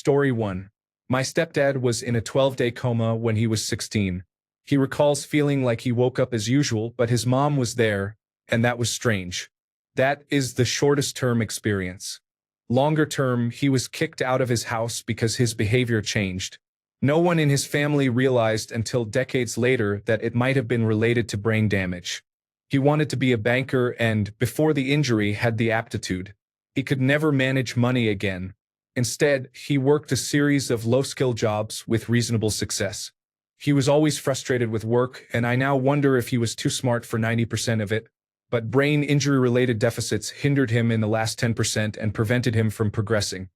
Story 1. My stepdad was in a 12-day coma when he was 16. He recalls feeling like he woke up as usual, but his mom was there, and that was strange. That is the shortest-term experience. Longer term, he was kicked out of his house because his behavior changed. No one in his family realized until decades later that it might have been related to brain damage. He wanted to be a banker and, before the injury, had the aptitude. He could never manage money again. Instead, he worked a series of low-skill jobs with reasonable success. He was always frustrated with work, and I now wonder if he was too smart for 90% of it. But brain injury-related deficits hindered him in the last 10% and prevented him from progressing.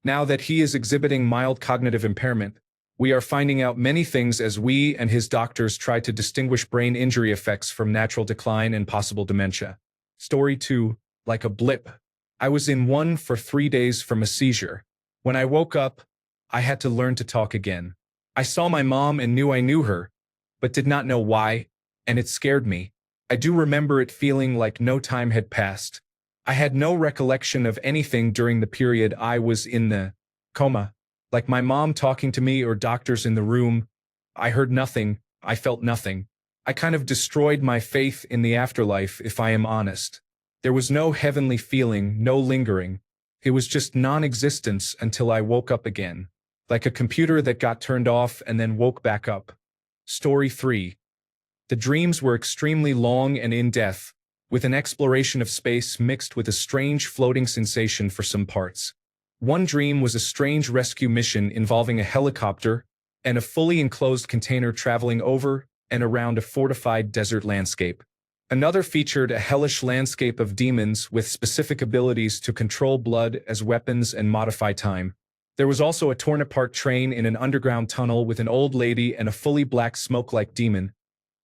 Now that he is exhibiting mild cognitive impairment, we are finding out many things as we and his doctors try to distinguish brain injury effects from natural decline and possible dementia. Story 2. Like a blip. I was in one for 3 days from a seizure. When I woke up, I had to learn to talk again. I saw my mom and knew I knew her, but did not know why, and it scared me. I do remember it feeling like no time had passed. I had no recollection of anything during the period I was in the coma. Like my mom talking to me or doctors in the room, I heard nothing, I felt nothing. I kind of destroyed my faith in the afterlife, if I am honest. There was no heavenly feeling, no lingering. It was just non-existence until I woke up again. Like a computer that got turned off and then woke back up. Story 3. The dreams were extremely long and in-depth, with an exploration of space mixed with a strange floating sensation for some parts. One dream was a strange rescue mission involving a helicopter and a fully enclosed container traveling over and around a fortified desert landscape. Another featured a hellish landscape of demons with specific abilities to control blood as weapons and modify time. There was also a torn-apart train in an underground tunnel with an old lady and a fully black smoke-like demon,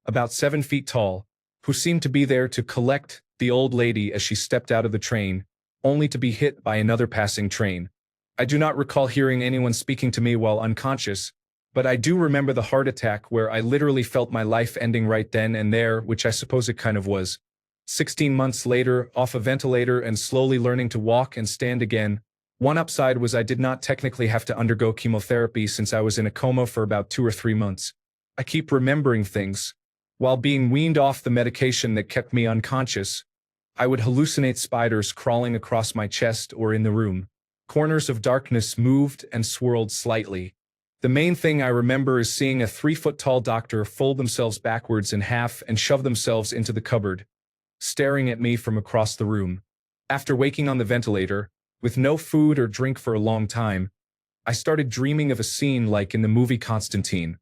about 7 feet tall, who seemed to be there to collect the old lady as she stepped out of the train, only to be hit by another passing train. I do not recall hearing anyone speaking to me while unconscious, but I do remember the heart attack where I literally felt my life ending right then and there, which I suppose it kind of was. 16 months later, off a ventilator and slowly learning to walk and stand again. One upside was I did not technically have to undergo chemotherapy since I was in a coma for about 2 or 3 months. I keep remembering things. While being weaned off the medication that kept me unconscious, I would hallucinate spiders crawling across my chest or in the room. Corners of darkness moved and swirled slightly. The main thing I remember is seeing a 3-foot-tall doctor fold themselves backwards in half and shove themselves into the cupboard, staring at me from across the room. After waking on the ventilator, with no food or drink for a long time, I started dreaming of a scene like in the movie Constantine,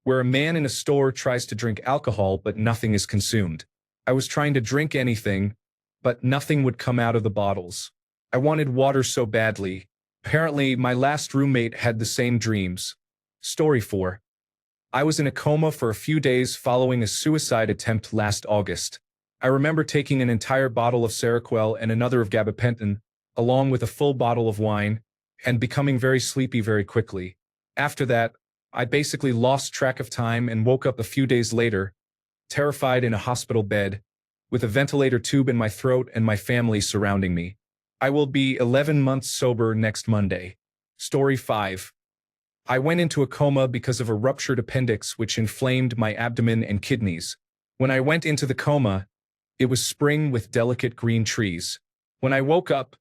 where a man in a store tries to drink alcohol but nothing is consumed. I was trying to drink anything, but nothing would come out of the bottles. I wanted water so badly. Apparently, my last roommate had the same dreams. Story 4. I was in a coma for a few days following a suicide attempt last August. I remember taking an entire bottle of Seroquel and another of gabapentin, along with a full bottle of wine, and becoming very sleepy very quickly. After that, I basically lost track of time and woke up a few days later, terrified in a hospital bed, with a ventilator tube in my throat and my family surrounding me. I will be 11 months sober next Monday. Story 5. I went into a coma because of a ruptured appendix which inflamed my abdomen and kidneys. When I went into the coma, it was spring with delicate green trees. When I woke up,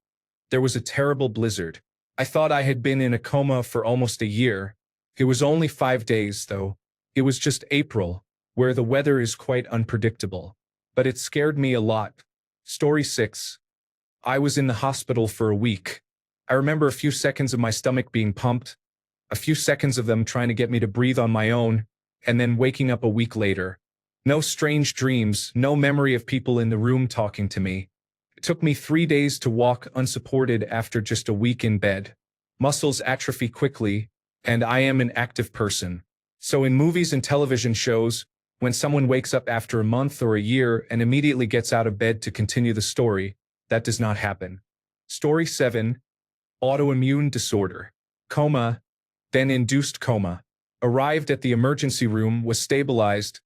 there was a terrible blizzard. I thought I had been in a coma for almost a year. It was only 5 days, though. It was just April, where the weather is quite unpredictable. But it scared me a lot. Story 6. I was in the hospital for a week. I remember a few seconds of my stomach being pumped, a few seconds of them trying to get me to breathe on my own, and then waking up a week later. No strange dreams, no memory of people in the room talking to me. It took me 3 days to walk unsupported after just a week in bed. Muscles atrophy quickly, and I am an active person. So in movies and television shows, when someone wakes up after a month or a year and immediately gets out of bed to continue the story, that does not happen. Story 7. Autoimmune disorder. Coma, then induced coma. Arrived at the emergency room, was stabilized,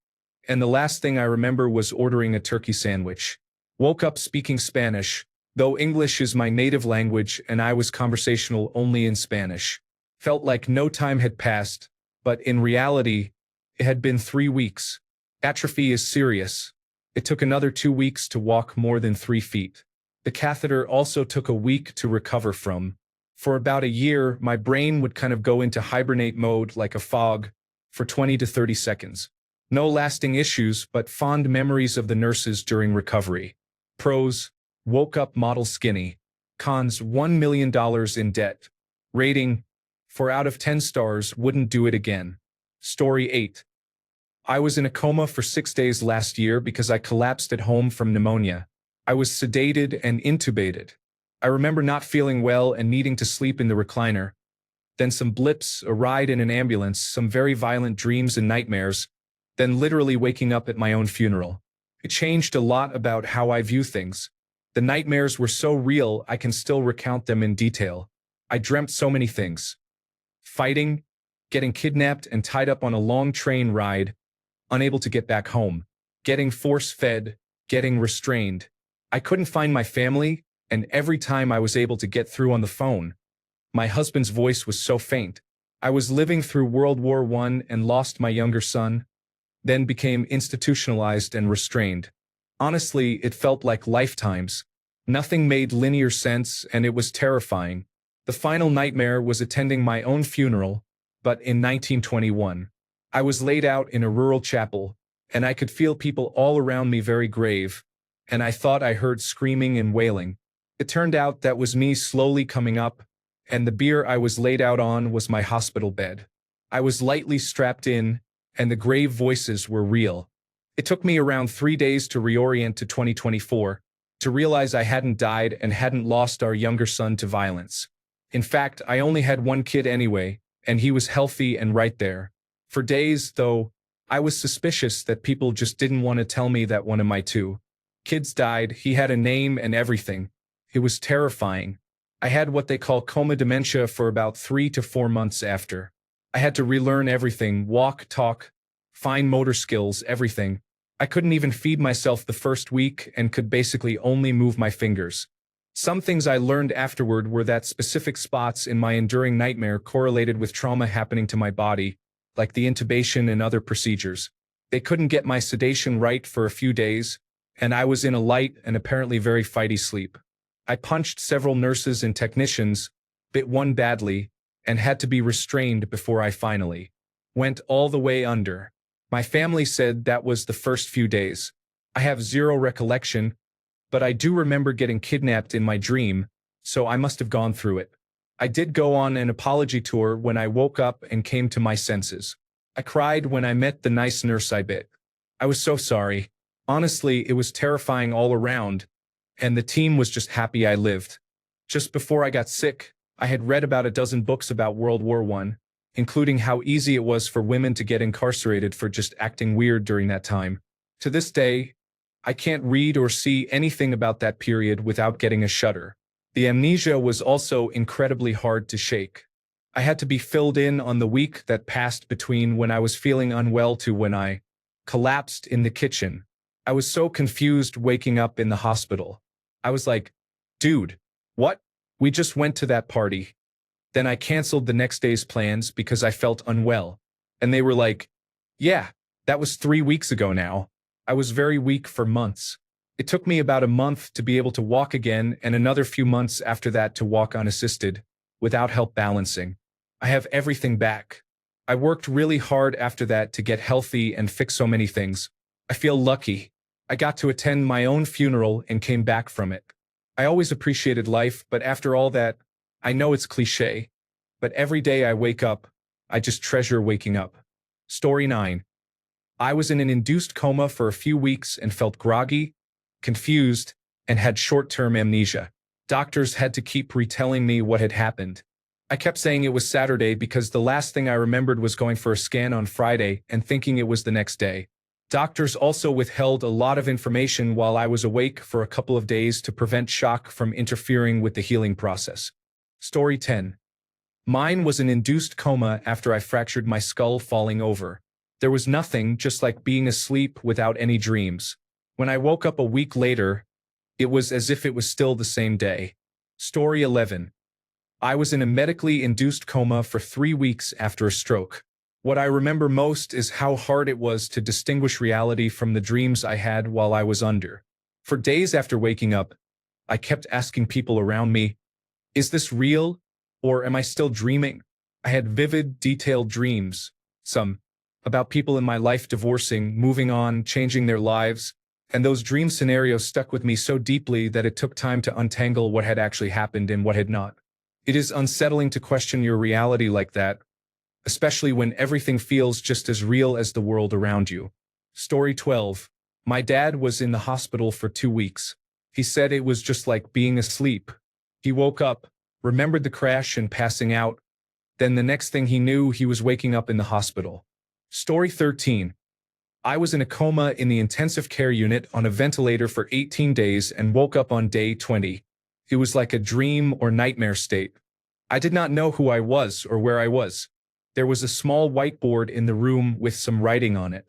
and the last thing I remember was ordering a turkey sandwich. Woke up speaking Spanish, though English is my native language and I was conversational only in Spanish. Felt like no time had passed, but in reality, it had been 3 weeks. Atrophy is serious. It took another 2 weeks to walk more than 3 feet. The catheter also took a week to recover from. For about a year, my brain would kind of go into hibernate mode like a fog for 20 to 30 seconds. No lasting issues, but fond memories of the nurses during recovery. Pros: woke up model skinny. Cons: $1 million in debt. Rating: 4 out of 10 stars, wouldn't do it again. Story 8. I was in a coma for 6 days last year because I collapsed at home from pneumonia. I was sedated and intubated. I remember not feeling well and needing to sleep in the recliner. Then some blips, a ride in an ambulance, some very violent dreams and nightmares, then literally waking up at my own funeral. It changed a lot about how I view things. The nightmares were so real I can still recount them in detail. I dreamt so many things. Fighting, getting kidnapped and tied up on a long train ride, unable to get back home, getting force-fed, getting restrained. I couldn't find my family, and every time I was able to get through on the phone, my husband's voice was so faint. I was living through World War I and lost my younger son, then became institutionalized and restrained. Honestly, it felt like lifetimes. Nothing made linear sense, and it was terrifying. The final nightmare was attending my own funeral, but in 1921. I was laid out in a rural chapel, and I could feel people all around me very grave, and I thought I heard screaming and wailing. It turned out that was me slowly coming up, and the bier I was laid out on was my hospital bed. I was lightly strapped in, and the grave voices were real. It took me around 3 days to reorient to 2024, to realize I hadn't died and hadn't lost our younger son to violence. In fact, I only had one kid anyway, and he was healthy and right there. For days, though, I was suspicious that people just didn't want to tell me that one of my 2 kids died. He had a name and everything. It was terrifying. I had what they call coma dementia for about 3 to 4 months after. I had to relearn everything: walk, talk, fine motor skills, everything. I couldn't even feed myself the first week and could basically only move my fingers. Some things I learned afterward were that specific spots in my enduring nightmare correlated with trauma happening to my body, like the intubation and other procedures. They couldn't get my sedation right for a few days, and I was in a light and apparently very fighty sleep. I punched several nurses and technicians, bit one badly, and had to be restrained before I finally went all the way under. My family said that was the first few days. I have zero recollection, but I do remember getting kidnapped in my dream, so I must have gone through it. I did go on an apology tour when I woke up and came to my senses. I cried when I met the nice nurse I bit. I was so sorry. Honestly, it was terrifying all around, and the team was just happy I lived. Just before I got sick, I had read about a dozen books about World War I, including how easy it was for women to get incarcerated for just acting weird during that time. To this day, I can't read or see anything about that period without getting a shudder. The amnesia was also incredibly hard to shake. I had to be filled in on the week that passed between when I was feeling unwell to when I collapsed in the kitchen. I was so confused waking up in the hospital. I was like, dude, what? We just went to that party. Then I canceled the next day's plans because I felt unwell. And they were like, yeah, that was 3 weeks ago now. I was very weak for months. It took me about a month to be able to walk again and another few months after that to walk unassisted, without help balancing. I have everything back. I worked really hard after that to get healthy and fix so many things. I feel lucky. I got to attend my own funeral and came back from it. I always appreciated life, but after all that, I know it's cliché, but every day I wake up, I just treasure waking up. Story 9. I was in an induced coma for a few weeks and felt groggy, confused, and had short-term amnesia. Doctors had to keep retelling me what had happened. I kept saying it was Saturday because the last thing I remembered was going for a scan on Friday and thinking it was the next day. Doctors also withheld a lot of information while I was awake for a couple of days to prevent shock from interfering with the healing process. Story 10. Mine was an induced coma after I fractured my skull falling over. There was nothing, just like being asleep without any dreams. When I woke up a week later, it was as if it was still the same day. Story 11. I was in a medically induced coma for 3 weeks after a stroke. What I remember most is how hard it was to distinguish reality from the dreams I had while I was under. For days after waking up, I kept asking people around me, is this real, or am I still dreaming? I had vivid, detailed dreams, some about people in my life divorcing, moving on, changing their lives, and those dream scenarios stuck with me so deeply that it took time to untangle what had actually happened and what had not. It is unsettling to question your reality like that, especially when everything feels just as real as the world around you. Story 12. My dad was in the hospital for 2 weeks. He said it was just like being asleep. He woke up, remembered the crash and passing out. Then the next thing he knew, he was waking up in the hospital. Story 13. I was in a coma in the intensive care unit on a ventilator for 18 days and woke up on day 20. It was like a dream or nightmare state. I did not know who I was or where I was. There was a small whiteboard in the room with some writing on it.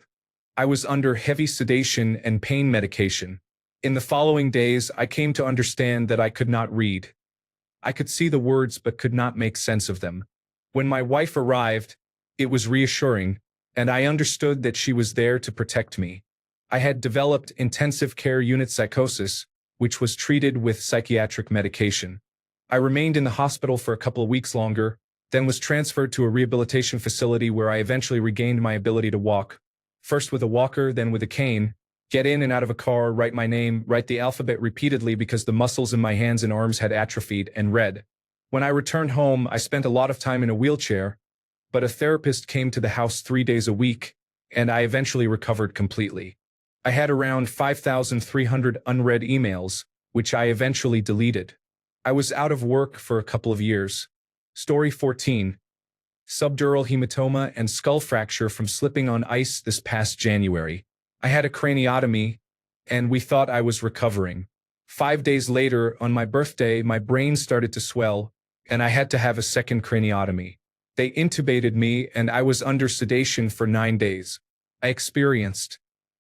I was under heavy sedation and pain medication. In the following days, I came to understand that I could not read. I could see the words but could not make sense of them. When my wife arrived, it was reassuring, and I understood that she was there to protect me. I had developed intensive care unit psychosis, which was treated with psychiatric medication. I remained in the hospital for a couple of weeks longer, then was transferred to a rehabilitation facility where I eventually regained my ability to walk, first with a walker, then with a cane, get in and out of a car, write my name, write the alphabet repeatedly because the muscles in my hands and arms had atrophied, and read. When I returned home, I spent a lot of time in a wheelchair, but a therapist came to the house 3 days a week, and I eventually recovered completely. I had around 5,300 unread emails, which I eventually deleted. I was out of work for a couple of years. Story 14. Subdural hematoma and skull fracture from slipping on ice this past January. I had a craniotomy, and we thought I was recovering. 5 days later, on my birthday, my brain started to swell, and I had to have a second craniotomy. They intubated me, and I was under sedation for 9 days. I experienced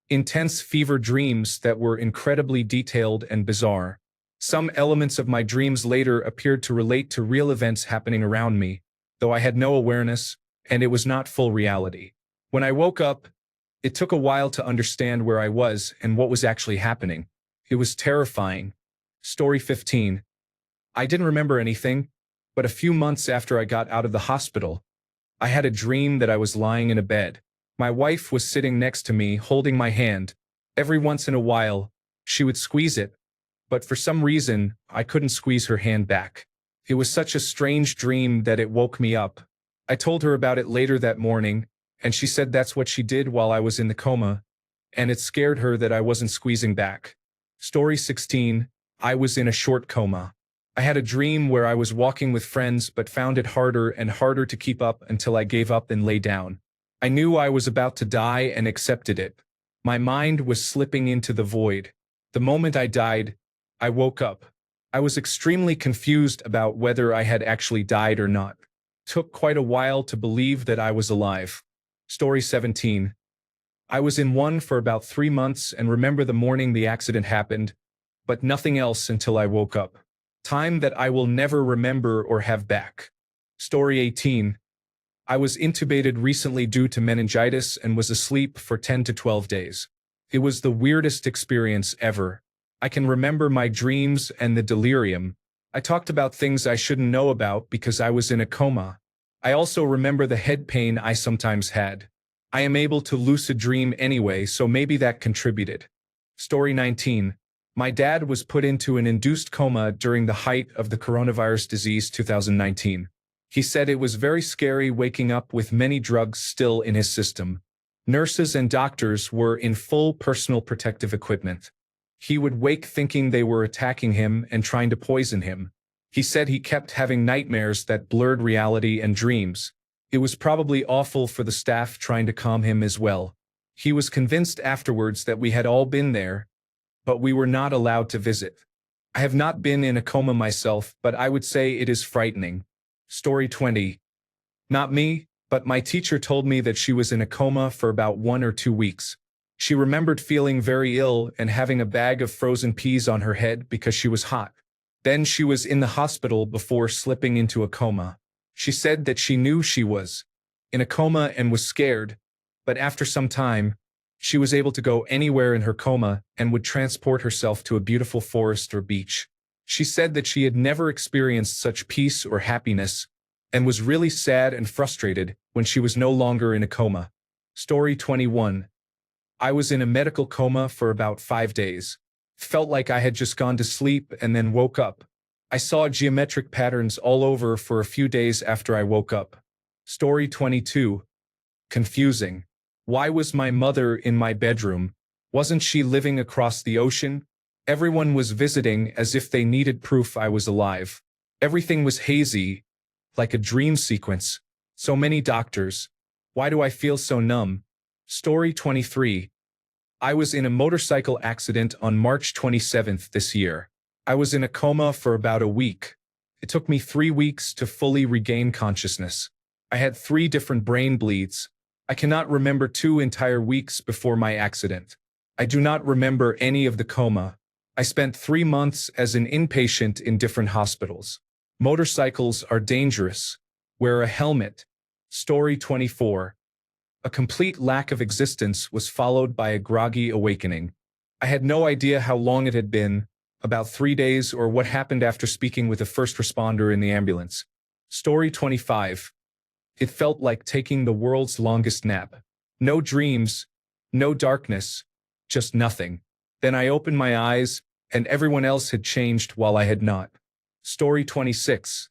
intense fever dreams that were incredibly detailed and bizarre. Some elements of my dreams later appeared to relate to real events happening around me, though I had no awareness, and it was not full reality. When I woke up, it took a while to understand where I was and what was actually happening. It was terrifying. Story 15. I didn't remember anything, but a few months after I got out of the hospital, I had a dream that I was lying in a bed. My wife was sitting next to me, holding my hand. Every once in a while, she would squeeze it, but for some reason, I couldn't squeeze her hand back. It was such a strange dream that it woke me up. I told her about it later that morning, and she said that's what she did while I was in the coma, and it scared her that I wasn't squeezing back. Story 16. I was in a short coma. I had a dream where I was walking with friends but found it harder and harder to keep up until I gave up and lay down. I knew I was about to die and accepted it. My mind was slipping into the void. The moment I died, I woke up. I was extremely confused about whether I had actually died or not. Took quite a while to believe that I was alive. Story 17. I was in one for about 3 months and remember the morning the accident happened, but nothing else until I woke up. Time that I will never remember or have back. Story 18. I was intubated recently due to meningitis and was asleep for 10 to 12 days. It was the weirdest experience ever. I can remember my dreams and the delirium. I talked about things I shouldn't know about because I was in a coma. I also remember the head pain I sometimes had. I am able to lucid dream anyway, so maybe that contributed. Story 19. My dad was put into an induced coma during the height of the coronavirus disease 2019. He said it was very scary waking up with many drugs still in his system. Nurses and doctors were in full personal protective equipment. He would wake thinking they were attacking him and trying to poison him. He said he kept having nightmares that blurred reality and dreams. It was probably awful for the staff trying to calm him as well. He was convinced afterwards that we had all been there, but we were not allowed to visit. I have not been in a coma myself, but I would say it is frightening. Story 20. Not me, but my teacher told me that she was in a coma for about 1 or 2 weeks. She remembered feeling very ill and having a bag of frozen peas on her head because she was hot. Then she was in the hospital before slipping into a coma. She said that she knew she was in a coma and was scared, but after some time, she was able to go anywhere in her coma and would transport herself to a beautiful forest or beach. She said that she had never experienced such peace or happiness and was really sad and frustrated when she was no longer in a coma. Story 21. I was in a medical coma for about 5 days. Felt like I had just gone to sleep and then woke up. I saw geometric patterns all over for a few days after I woke up. Story 22. Confusing. Why was my mother in my bedroom? Wasn't she living across the ocean? Everyone was visiting as if they needed proof I was alive. Everything was hazy, like a dream sequence. So many doctors. Why do I feel so numb? Story 23. I was in a motorcycle accident on March 27th this year. I was in a coma for about a week. It took me 3 weeks to fully regain consciousness. I had 3 different brain bleeds. I cannot remember 2 entire weeks before my accident. I do not remember any of the coma. I spent 3 months as an inpatient in different hospitals. Motorcycles are dangerous. Wear a helmet. Story 24. A complete lack of existence was followed by a groggy awakening. I had no idea how long it had been, about 3 days, or what happened after speaking with a first responder in the ambulance. Story 25. It felt like taking the world's longest nap. No dreams, no darkness, just nothing. Then I opened my eyes, and everyone else had changed while I had not. Story 26.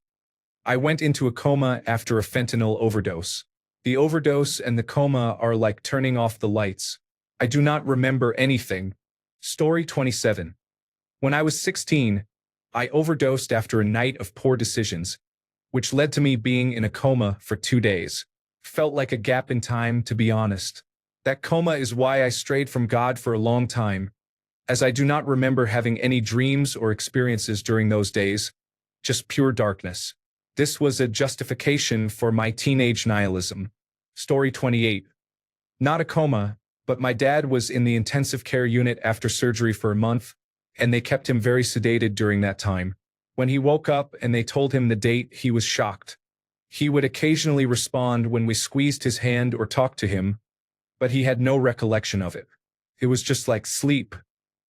I went into a coma after a fentanyl overdose. The overdose and the coma are like turning off the lights. I do not remember anything. Story 27. When I was 16, I overdosed after a night of poor decisions, which led to me being in a coma for 2 days. Felt like a gap in time, to be honest. That coma is why I strayed from God for a long time, as I do not remember having any dreams or experiences during those days, just pure darkness. This was a justification for my teenage nihilism. Story 28. Not a coma, but my dad was in the intensive care unit after surgery for a month, and they kept him very sedated during that time. When he woke up and they told him the date, he was shocked. He would occasionally respond when we squeezed his hand or talked to him, but he had no recollection of it. It was just like sleep.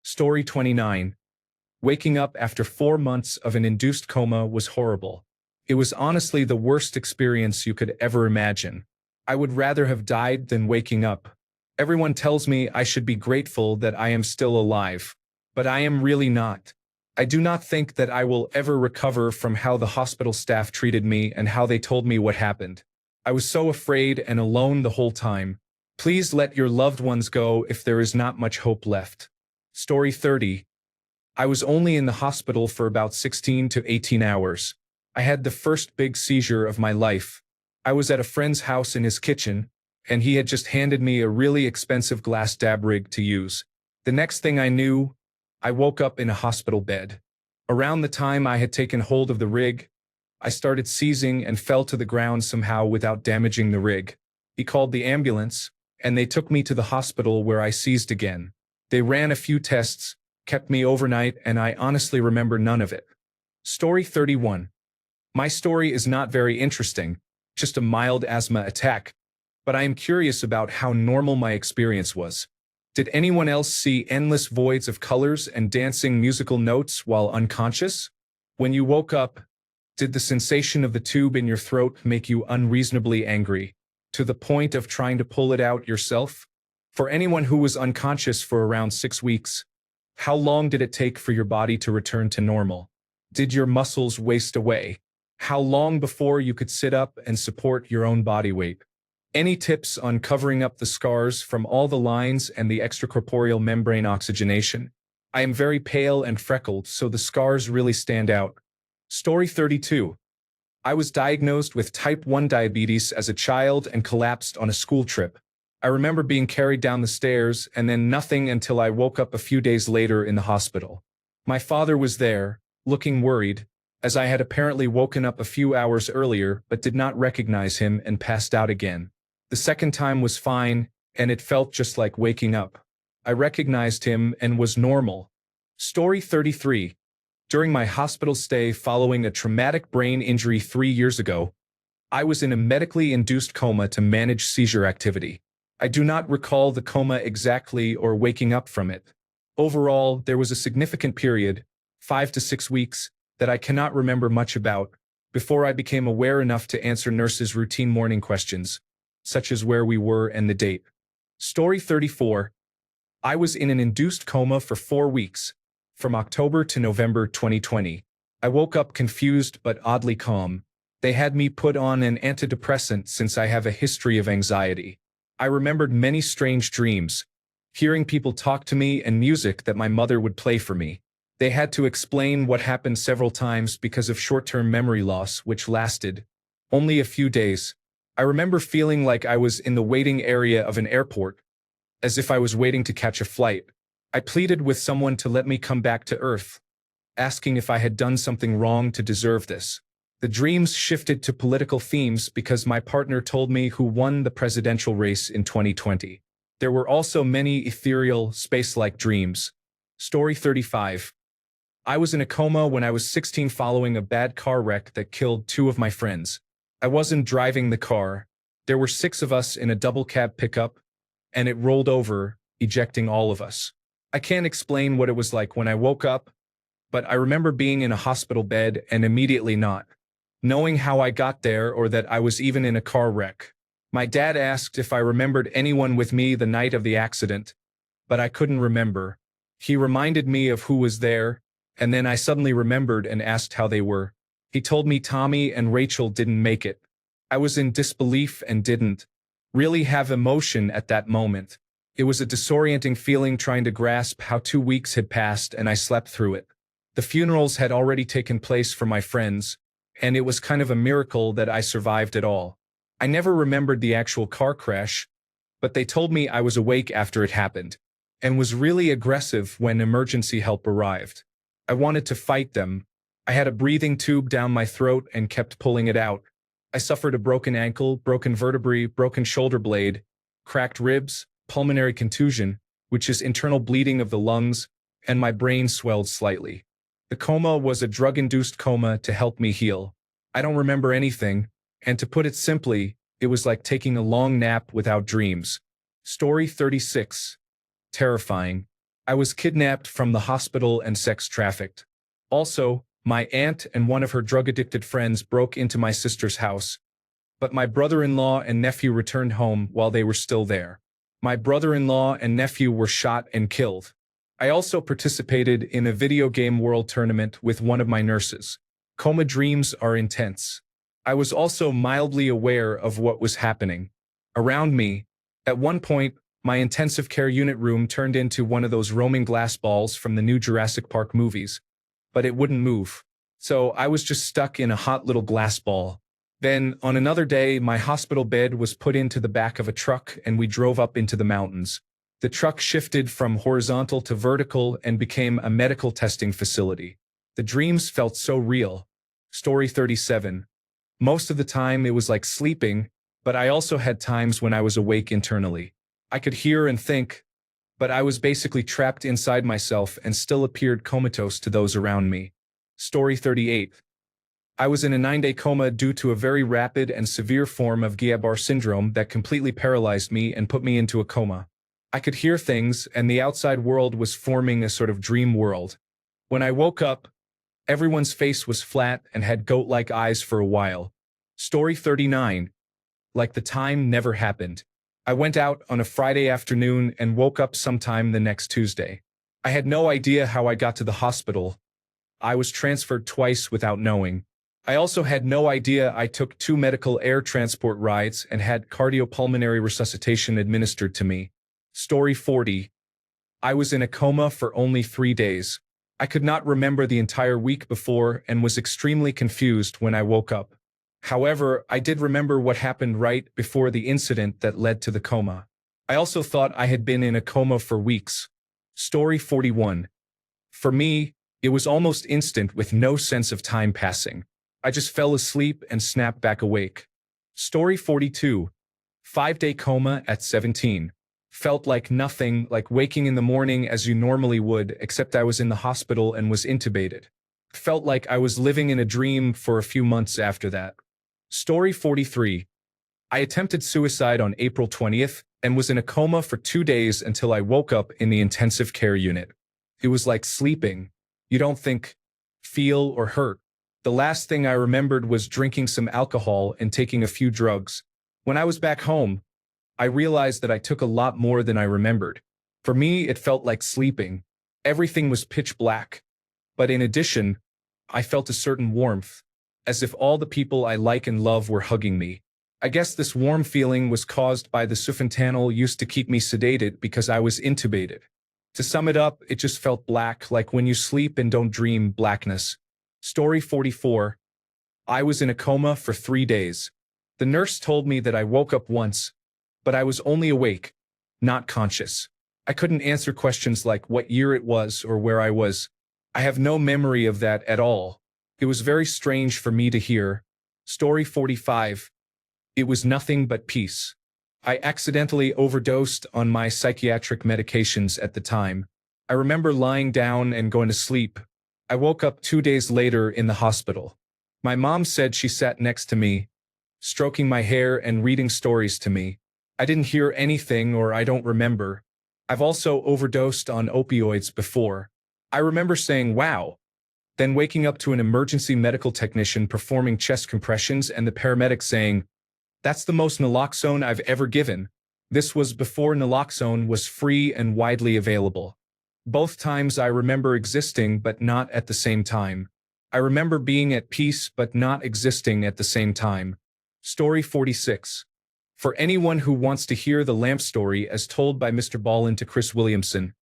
Story 29. Waking up after 4 months of an induced coma was horrible. It was honestly the worst experience you could ever imagine. I would rather have died than waking up. Everyone tells me I should be grateful that I am still alive, but I am really not. I do not think that I will ever recover from how the hospital staff treated me and how they told me what happened. I was so afraid and alone the whole time. Please let your loved ones go if there is not much hope left. Story 30. I was only in the hospital for about 16 to 18 hours. I had the first big seizure of my life. I was at a friend's house in his kitchen, and he had just handed me a really expensive glass dab rig to use. The next thing I knew, I woke up in a hospital bed. Around the time I had taken hold of the rig, I started seizing and fell to the ground somehow without damaging the rig. He called the ambulance, and they took me to the hospital where I seized again. They ran a few tests, kept me overnight, and I honestly remember none of it. Story 31. My story is not very interesting, just a mild asthma attack, but I am curious about how normal my experience was. Did anyone else see endless voids of colors and dancing musical notes while unconscious? When you woke up, did the sensation of the tube in your throat make you unreasonably angry, to the point of trying to pull it out yourself? For anyone who was unconscious for around 6 weeks, how long did it take for your body to return to normal? Did your muscles waste away? How long before you could sit up and support your own body weight? Any tips on covering up the scars from all the lines and the extracorporeal membrane oxygenation? I am very pale and freckled, so the scars really stand out. Story 32. I was diagnosed with type 1 diabetes as a child and collapsed on a school trip. I remember being carried down the stairs and then nothing until I woke up a few days later in the hospital. My father was there, looking worried, as I had apparently woken up a few hours earlier but did not recognize him and passed out again. The second time was fine, and it felt just like waking up. I recognized him and was normal. Story 33. During my hospital stay following a traumatic brain injury 3 years ago, I was in a medically induced coma to manage seizure activity. I do not recall the coma exactly or waking up from it. Overall, there was a significant period, 5 to 6 weeks, that I cannot remember much about, before I became aware enough to answer nurses' routine morning questions, such as where we were and the date. Story 34. I was in an induced coma for 4 weeks, from October to November 2020. I woke up confused but oddly calm. They had me put on an antidepressant since I have a history of anxiety. I remembered many strange dreams, hearing people talk to me and music that my mother would play for me. They had to explain what happened several times because of short-term memory loss, which lasted only a few days. I remember feeling like I was in the waiting area of an airport, as if I was waiting to catch a flight. I pleaded with someone to let me come back to Earth, asking if I had done something wrong to deserve this. The dreams shifted to political themes because my partner told me who won the presidential race in 2020. There were also many ethereal, space-like dreams. Story 35. I was in a coma when I was 16 following a bad car wreck that killed 2 of my friends. I wasn't driving the car. There were 6 of us in a double-cab pickup, and it rolled over, ejecting all of us. I can't explain what it was like when I woke up, but I remember being in a hospital bed and immediately not knowing how I got there or that I was even in a car wreck. My dad asked if I remembered anyone with me the night of the accident, but I couldn't remember. He reminded me of who was there, and then I suddenly remembered and asked how they were. He told me Tommy and Rachel didn't make it. I was in disbelief and didn't really have emotion at that moment. It was a disorienting feeling trying to grasp how 2 weeks had passed and I slept through it. The funerals had already taken place for my friends, and it was kind of a miracle that I survived at all. I never remembered the actual car crash, but they told me I was awake after it happened, and was really aggressive when emergency help arrived. I wanted to fight them. I had a breathing tube down my throat and kept pulling it out. I suffered a broken ankle, broken vertebrae, broken shoulder blade, cracked ribs, pulmonary contusion, which is internal bleeding of the lungs, and my brain swelled slightly. The coma was a drug-induced coma to help me heal. I don't remember anything, and to put it simply, it was like taking a long nap without dreams. Story 36. Terrifying. I was kidnapped from the hospital and sex trafficked. Also, my aunt and one of her drug-addicted friends broke into my sister's house, but my brother-in-law and nephew returned home while they were still there. My brother-in-law and nephew were shot and killed. I also participated in a video game world tournament with one of my nurses. Coma dreams are intense. I was also mildly aware of what was happening around me. At one point, my intensive care unit room turned into one of those roaming glass balls from the new Jurassic Park movies, but it wouldn't move. So I was just stuck in a hot little glass ball. Then, on another day, my hospital bed was put into the back of a truck and we drove up into the mountains. The truck shifted from horizontal to vertical and became a medical testing facility. The dreams felt so real. Story 37. Most of the time it was like sleeping, but I also had times when I was awake internally. I could hear and think, but I was basically trapped inside myself and still appeared comatose to those around me. Story 38. I was in a 9-day coma due to a very rapid and severe form of Guillain-Barré syndrome that completely paralyzed me and put me into a coma. I could hear things, and the outside world was forming a sort of dream world. When I woke up, everyone's face was flat and had goat-like eyes for a while. Story 39. Like the time never happened. I went out on a Friday afternoon and woke up sometime the next Tuesday. I had no idea how I got to the hospital. I was transferred twice without knowing. I also had no idea I took 2 medical air transport rides and had cardiopulmonary resuscitation administered to me. Story 40. I was in a coma for only 3 days. I could not remember the entire week before and was extremely confused when I woke up. However, I did remember what happened right before the incident that led to the coma. I also thought I had been in a coma for weeks. Story 41. For me, it was almost instant with no sense of time passing. I just fell asleep and snapped back awake. Story 42. 5-day coma at 17. Felt like nothing, like waking in the morning as you normally would, except I was in the hospital and was intubated. Felt like I was living in a dream for a few months after that. Story 43. I attempted suicide on April 20th and was in a coma for 2 days until I woke up in the intensive care unit. It was like sleeping. You don't think, feel, or hurt. The last thing I remembered was drinking some alcohol and taking a few drugs. When I was back home, I realized that I took a lot more than I remembered. For me, it felt like sleeping. Everything was pitch black. But in addition, I felt a certain warmth, as if all the people I like and love were hugging me. I guess this warm feeling was caused by the sufentanil used to keep me sedated because I was intubated. To sum it up, it just felt black, like when you sleep and don't dream blackness. Story 44. I was in a coma for 3 days. The nurse told me that I woke up once, but I was only awake, not conscious. I couldn't answer questions like what year it was or where I was. I have no memory of that at all. It was very strange for me to hear. Story 45. It was nothing but peace. I accidentally overdosed on my psychiatric medications at the time. I remember lying down and going to sleep. I woke up 2 days later in the hospital. My mom said she sat next to me, stroking my hair and reading stories to me. I didn't hear anything, or I don't remember. I've also overdosed on opioids before. I remember saying, wow, then waking up to an emergency medical technician performing chest compressions and the paramedic saying, that's the most naloxone I've ever given. This was before naloxone was free and widely available. Both times I remember existing but not at the same time. I remember being at peace but not existing at the same time. Story 46. For anyone who wants to hear the lamp story as told by Mr. Ballin to Chris Williamson,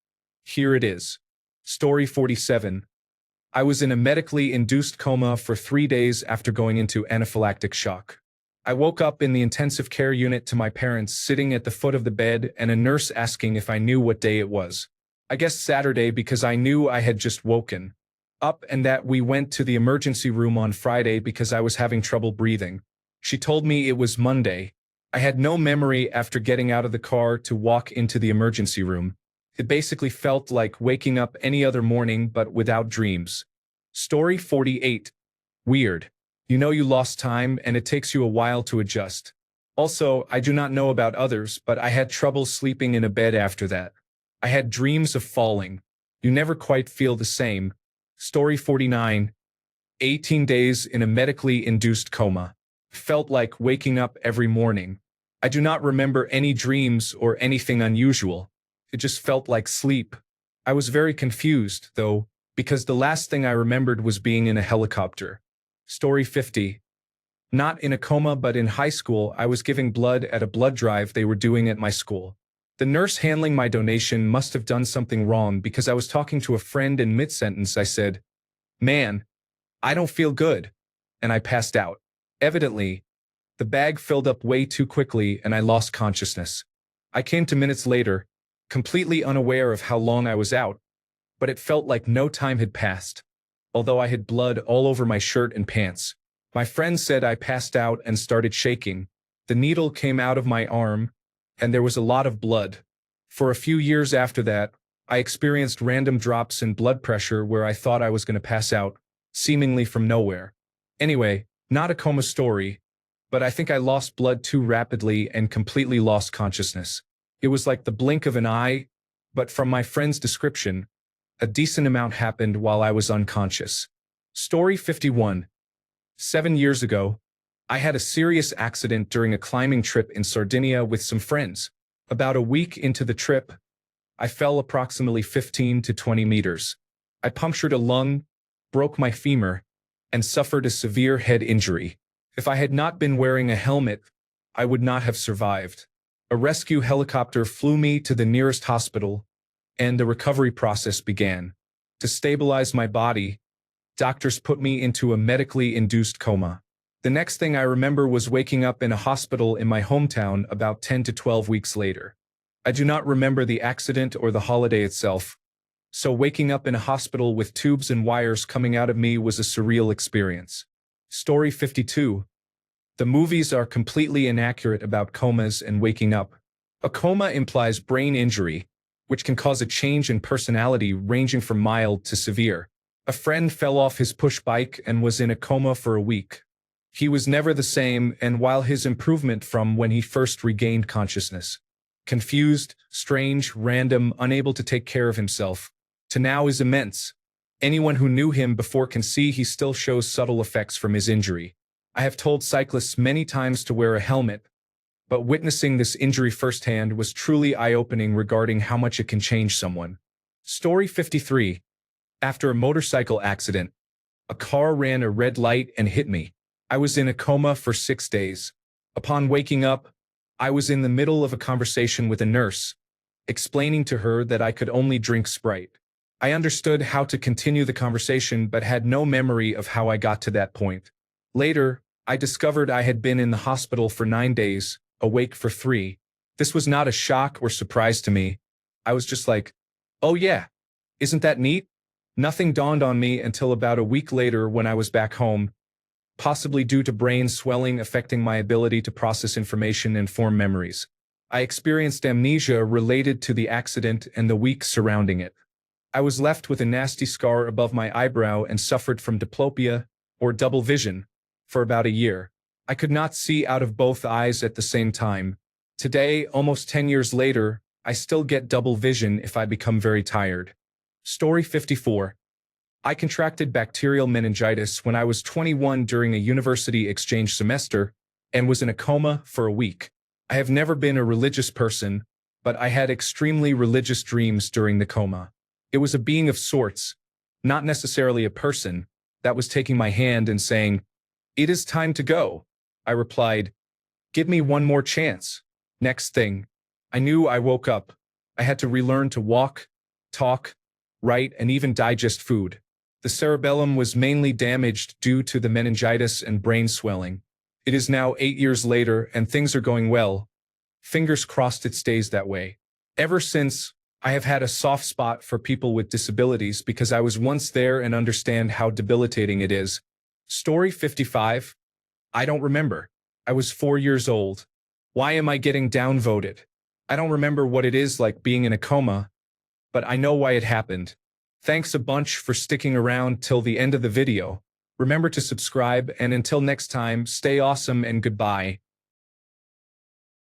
here it is. Story 47. I was in a medically induced coma for 3 days after going into anaphylactic shock. I woke up in the intensive care unit to my parents sitting at the foot of the bed and a nurse asking if I knew what day it was. I guess Saturday because I knew I had just woken up and that we went to the emergency room on Friday because I was having trouble breathing. She told me it was Monday. I had no memory after getting out of the car to walk into the emergency room. It basically felt like waking up any other morning but without dreams. Story 48. Weird. You know you lost time and it takes you a while to adjust. Also, I do not know about others, but I had trouble sleeping in a bed after that. I had dreams of falling. You never quite feel the same. Story 49. 18 days in a medically induced coma. Felt like waking up every morning. I do not remember any dreams or anything unusual. It just felt like sleep. I was very confused, though, because the last thing I remembered was being in a helicopter. Story 50. Not in a coma but in high school, I was giving blood at a blood drive they were doing at my school. The nurse handling my donation must have done something wrong because I was talking to a friend and mid-sentence I said, "Man, I don't feel good," and I passed out. Evidently, the bag filled up way too quickly and I lost consciousness. I came to minutes later, completely unaware of how long I was out, but it felt like no time had passed. Although I had blood all over my shirt and pants. My friend said I passed out and started shaking. The needle came out of my arm, and there was a lot of blood. For a few years after that, I experienced random drops in blood pressure where I thought I was going to pass out, seemingly from nowhere. Anyway, not a coma story, but I think I lost blood too rapidly and completely lost consciousness. It was like the blink of an eye, but from my friend's description, a decent amount happened while I was unconscious. Story 51. 7 years ago, I had a serious accident during a climbing trip in Sardinia with some friends. About a week into the trip, I fell approximately 15 to 20 meters. I punctured a lung, broke my femur, and suffered a severe head injury. If I had not been wearing a helmet, I would not have survived. A rescue helicopter flew me to the nearest hospital, and the recovery process began. To stabilize my body, doctors put me into a medically induced coma. The next thing I remember was waking up in a hospital in my hometown about 10 to 12 weeks later. I do not remember the accident or the holiday itself, so waking up in a hospital with tubes and wires coming out of me was a surreal experience. Story 52. The movies are completely inaccurate about comas and waking up. A coma implies brain injury, which can cause a change in personality ranging from mild to severe. A friend fell off his push bike and was in a coma for a week. He was never the same, and while his improvement from when he first regained consciousness, confused, strange, random, unable to take care of himself, to now is immense. Anyone who knew him before can see he still shows subtle effects from his injury. I have told cyclists many times to wear a helmet, but witnessing this injury firsthand was truly eye-opening regarding how much it can change someone. Story 53. After a motorcycle accident, a car ran a red light and hit me. I was in a coma for 6 days. Upon waking up, I was in the middle of a conversation with a nurse, explaining to her that I could only drink Sprite. I understood how to continue the conversation but had no memory of how I got to that point. Later, I discovered I had been in the hospital for 9 days, awake for 3. This was not a shock or surprise to me. I was just like, oh yeah, isn't that neat? Nothing dawned on me until about a week later when I was back home, possibly due to brain swelling affecting my ability to process information and form memories. I experienced amnesia related to the accident and the week surrounding it. I was left with a nasty scar above my eyebrow and suffered from diplopia, or double vision, for about a year. I could not see out of both eyes at the same time. Today, almost 10 years later, I still get double vision if I become very tired. Story 54. I contracted bacterial meningitis when I was 21 during a university exchange semester and was in a coma for a week. I have never been a religious person, but I had extremely religious dreams during the coma. It was a being of sorts, not necessarily a person, that was taking my hand and saying, "It is time to go." I replied, "Give me one more chance." Next thing, I knew I woke up. I had to relearn to walk, talk, write, and even digest food. The cerebellum was mainly damaged due to the meningitis and brain swelling. It is now 8 years later and things are going well. Fingers crossed it stays that way. Ever since, I have had a soft spot for people with disabilities because I was once there and understand how debilitating it is. Story 55. I don't remember. I was 4 years old. Why am I getting downvoted? I don't remember what it is like being in a coma, but I know why it happened. Thanks a bunch for sticking around till the end of the video. Remember to subscribe, and until next time, stay awesome and goodbye.